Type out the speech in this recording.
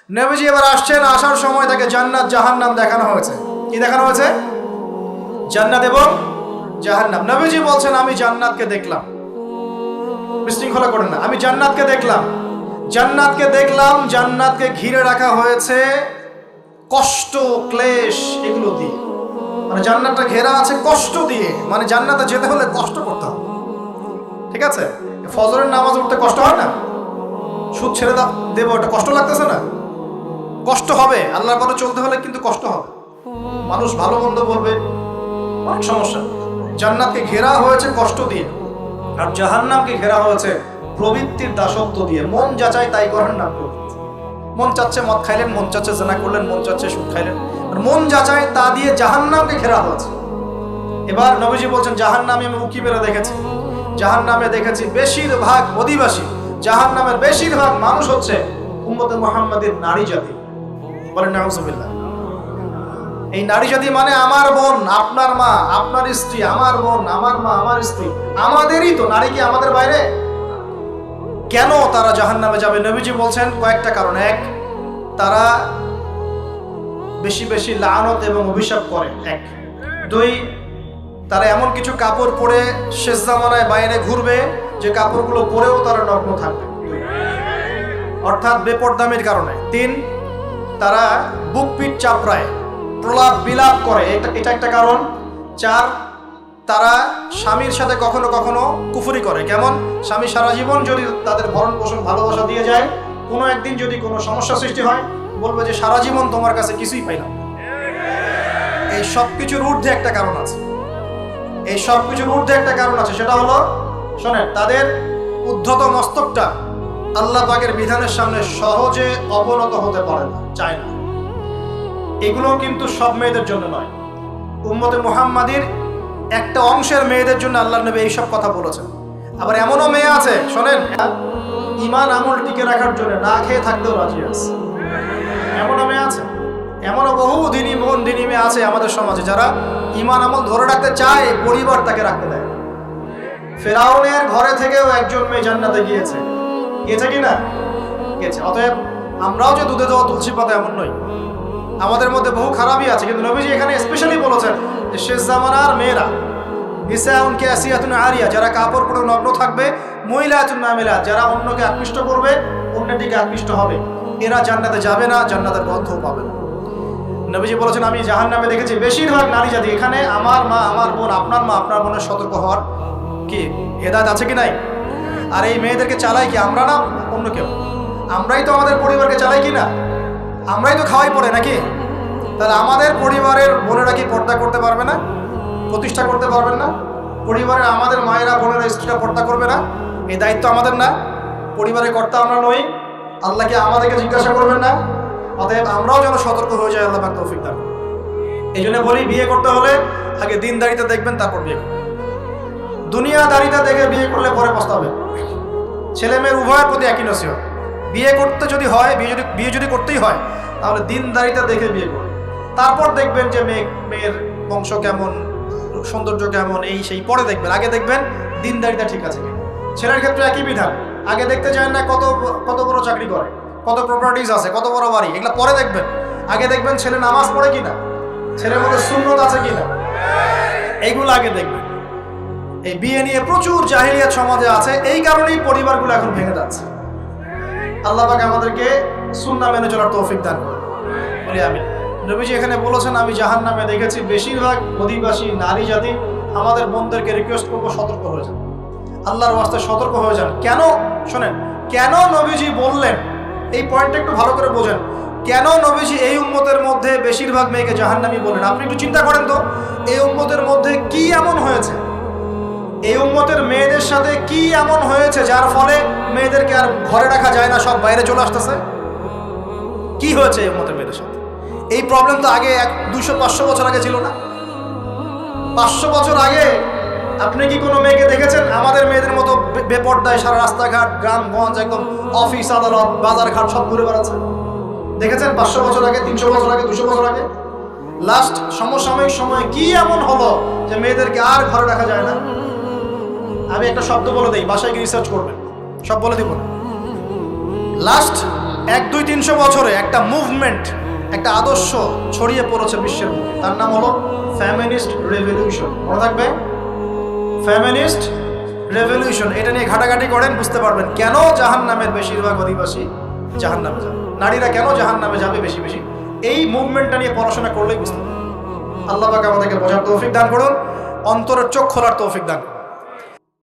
নবীজি এবার আসছেন, আসার সময় তাকে জান্নাত জাহান্নাম দেখানো হয়েছে। কি দেখানো হয়েছে? জান্নাত এবং জাহান্নাম। নবীজি বলছেন আমি জান্নাতকে দেখলাম। বিশৃঙ্খলা করেন না। আমি জান্নাতকে দেখলাম, জান্নাতকে দেখলাম, জান্নাতকে ঘিরে রাখা হয়েছে কষ্ট, ক্লেশ, এগুলো দিয়ে। মানে জান্নাতটা ঘেরা আছে কষ্ট দিয়ে, মানে জান্নাতে যেতে হলে কষ্ট করতে হবে। ঠিক আছে? ফজরের নামাজ উঠতে কষ্ট হয় না? সুদ ছেড়ে দেবো, এটা কষ্ট লাগতেছে না? কষ্ট হবে। আল্লাহর পথে চলতে হলে কিন্তু কষ্ট হবে। মানুষ ভালো মন্দ বলবে, অনেক সমস্যা। জান্নাতকে ঘেরা হয়েছে কষ্ট দিয়ে, আর জাহান্নামকে ঘেরা হয়েছে প্রবৃত্তির দাসত্ব দিয়ে। মন যাচাই তাই করেন না। মন চাচ্ছে মদ খাইলেন, মন চাচ্ছে জেনা করলেন, মন চাচ্ছে সুদ খাইলেন, আর মন যাচাই তা দিয়ে জাহান্নামকে ঘেরা হয়েছে। এবার নবীজি বলছেন জাহান্নামে আমি উকি মেরে দেখেছি, জাহান্নামে দেখেছি বেশিরভাগ অধিবাসী, জাহান্নামের বেশিরভাগ মানুষ হচ্ছে উম্মতে মুহাম্মাদের নারী জাতি। বলেন নাউজুবিল্লাহ। এই নারী জাতি মানে আমার বোন, আপনার মা, আপনার স্ত্রী, আমার বোন, আমার মা, আমার স্ত্রী, আমাদেরই তো। নারী কি আমাদের বাইরে? কেন তারা জাহান্নামে যাবে? নবীজি বলছেন কয়েকটা কারণ। এক, তারা বেশি বেশি লানত এবং অভিশাপ করে। এক। দুই, তারা এমন কিছু কাপড় পরে শেষ জামানায় বাইরে ঘুরবে যে কাপড়গুলো পরেও তারা নগ্ন থাকবে, অর্থাৎ বেপরদামির কারণে। তিন, তারা বুক পিঠ চাপড়ায়, প্রলাপ বিলাপ করে, এটা একটা কারণ। চার, তারা স্বামীর সাথে কখনো কখনো কুফরি করে। কেমন? স্বামী সারা জীবন যদি তাদের ভরণ পোষণ ভালোবাসা দিয়ে যায়, কোনো একদিন যদি কোনো সমস্যা সৃষ্টি হয়, বলবে যে সারা জীবন তোমার কাছে কিছুই পাইলাম। এই সব কিছুর ঊর্ধ্বে একটা কারণ আছে, এই সব কিছুর ঊর্ধ্বে একটা কারণ আছে। সেটা হলো, শোনেন, তাদের উদ্ধত মস্তকটা আল্লাহ পাকের বিধানের সামনে সহজে অবনত হতে পারে না, চায় না। এগুলো কিন্তু সব মেয়েদের জন্য নয়, উম্মতে মুহাম্মাদির একটা অংশের মেয়েদের জন্য আল্লাহর নবী এইসব কথা বলেছেন। আবার এমনও মেয়ে আছে, শোনেন, ঈমান আমল টিকে রাখার জন্য না খেয়ে থাকতেও রাজি আছে। এমনও মেয়ে আছে, এমনও বহু দিনী মন দিনী মেয়ে আছে আমাদের সমাজে, যারা ঈমান আমল ধরে রাখতে চায়, পরিবার তাকে রাখতে দেয়। ফেরাউনের ঘরে থেকেও একজন মেয়ে জান্নাতে গিয়েছে, গেছে কি না? গেছে। অতএব আমরাও যে দুধে দেওয়া তুলসী পাতা এমন নই, আমাদের মধ্যে বহু খারাপই আছে। কিন্তু নবীজি এখানে স্পেশালি বলেছেন যে শেষ জামানার মেয়েরা, নিসাউন কাসিয়াতুন আরিয়া, যারা কাপড় পরে নগ্ন থাকবে, মুইলাতুন মামিলাত, যারা অন্যকে আকৃষ্ট করবে, অন্যের দিকে আকৃষ্ট হবে, এরা জান্নাতে যাবে না, জান্নাতের গন্ধও পাবে না। নবীজি বলেছেন আমি জাহান্নামে দেখেছি বেশিরভাগ নারী জাতি। এখানে আমার মা, আমার বোন, আপনার মা, আপনার বোনের সতর্ক হওয়ার কি হেদায়েত আছে কি নাই? আর এই মেয়েদেরকে চালাই কি আমরা না অন্য কেউ? আমরাই তো আমাদের পরিবারকে চালাই কি না? আমরাই তো খাওয়াই পড়ে নাকি? তাহলে আমাদের পরিবারের বোনেরা কি পর্দা করতে পারবে না? প্রতিষ্ঠা করতে পারবেন না? পরিবারের আমাদের মায়েরা, বোনেরা, স্ত্রীরা পর্দা করবে না? এই দায়িত্ব আমাদের না? পরিবারের কর্তা আমরা নই? আল্লাহ কি আমাদেরকে জিজ্ঞাসা করবেন না? অতএব আমরাও যেন সতর্ক হয়ে যাই, আল্লাহ পাক তৌফিক দান। এই জন্য বলি, বিয়ে করতে হলে আগে দিনদারিতা দেখবেন, তারপর বিয়ে করবেন। দুনিয়াদারিতা দেখে বিয়ে করলে পরে পস্তাবে। ছেলে মেয়ের উভয়ের প্রতি একই নসিহত, বিয়ে করতে যদি হয়, বিয়ে যদি করতেই হয়, তাহলে দিনদারিতা দেখে বিয়ে করুন। তারপর দেখবেন যে মেয়ের বংশ কেমন, সৌন্দর্য কেমন, এই সেই পরে দেখবেন। আগে দেখবেন দিনদারিতা ঠিক আছে কিনা। ছেলের ক্ষেত্রে একই বিধান, আগে দেখতে চান না কত বড় চাকরি করে, কত প্রপার্টিজ আছে, কত বড় বাড়ি, এগুলো পরে দেখবেন। আগে দেখবেন ছেলে নামাজ পড়ে কিনা, ছেলের মধ্যে সুন্নত আছে কিনা, এইগুলো আগে দেখবেন। এই বিয়ে নিয়ে প্রচুর জাহিলিয়াত সমাজে আছে, এই কারণেই পরিবারগুলো এখন ভেঙে যাচ্ছে। আল্লাহ পাক আমাদেরকে সুন্নাহ মেনে চলার তৌফিক দান করুন, বলি আমিন। নবীজি এখানে বলেছেন আমি জাহান্নামে দেখেছি বেশিরভাগ অধিবাসী নারী জাতি। আমাদের বোনদেরকে রিকোয়েস্ট করবো, সতর্ক হয়ে যান, আল্লাহর ওয়াস্তে সতর্ক হয়ে যান। কেন? শোনেন, কেন নবীজি বললেন, এই পয়েন্টটা একটু ভালো করে বোঝেন। কেন নবীজি এই উম্মতের মধ্যে বেশিরভাগ মেয়েকে জাহান্নামী বললেন? আপনি একটু চিন্তা করেন তো, এই উম্মতের মধ্যে কি এমন হয়েছে, এই উম্মতের মেয়েদের সাথে কি এমন হয়েছে যার ফলে মেয়েদেরকে আর ঘরে রাখা যায় না, সব বাইরে চলে আসতেছে? কি হয়েছে এই উম্মতের মেয়েদের সাথে? এই প্রবলেম তো আগে 200-500 বছর আগে ছিল না। 500 বছর আগে আপনি কি কোনো মেয়েকে দেখেছেন আমাদের মেয়েদের মতো বেপর্দায় সারা রাস্তাঘাট, গ্রামগঞ্জ, একদম অফিস আদালত, বাজার ঘাট সব ঘুরে বেড়াচ্ছে? দেখেছেন 500 বছর আগে, 300 বছর আগে, 200 বছর আগে? লাস্ট সমসাময়িক সময়ে কি এমন হলো যে মেয়েদেরকে আর ঘরে রাখা যায় না? আমি একটা শব্দ বলে দিই, বাসায় গিয়ে রিসার্চ করবেন, সব বলে দিব না। লাস্ট 100-200-300 বছরে একটা মুভমেন্ট, একটা আদর্শ ছড়িয়ে পড়েছে বিশ্বের মধ্যে, তার নাম হলো ফেমিনিস্ট রেভলিউশন। মনে থাকবে, ফেমিনিস্ট রেভলিউশন। এটা নিয়ে ঘাটাঘাটি করেন, বুঝতে পারবেন কেন জাহান্নামের বেশিরভাগ অধিবাসী জাহান্নামে যাবে, নারীরা কেন জাহান্নামে যাবে বেশি বেশি। এই মুভমেন্টটা নিয়ে পড়াশোনা করলেই বুঝতে পারবেন। আল্লাহ পাক আমাদেরকে বোঝার তৌফিক দান করুন, অন্তরের চোখ খোলার তৌফিক দান করুন।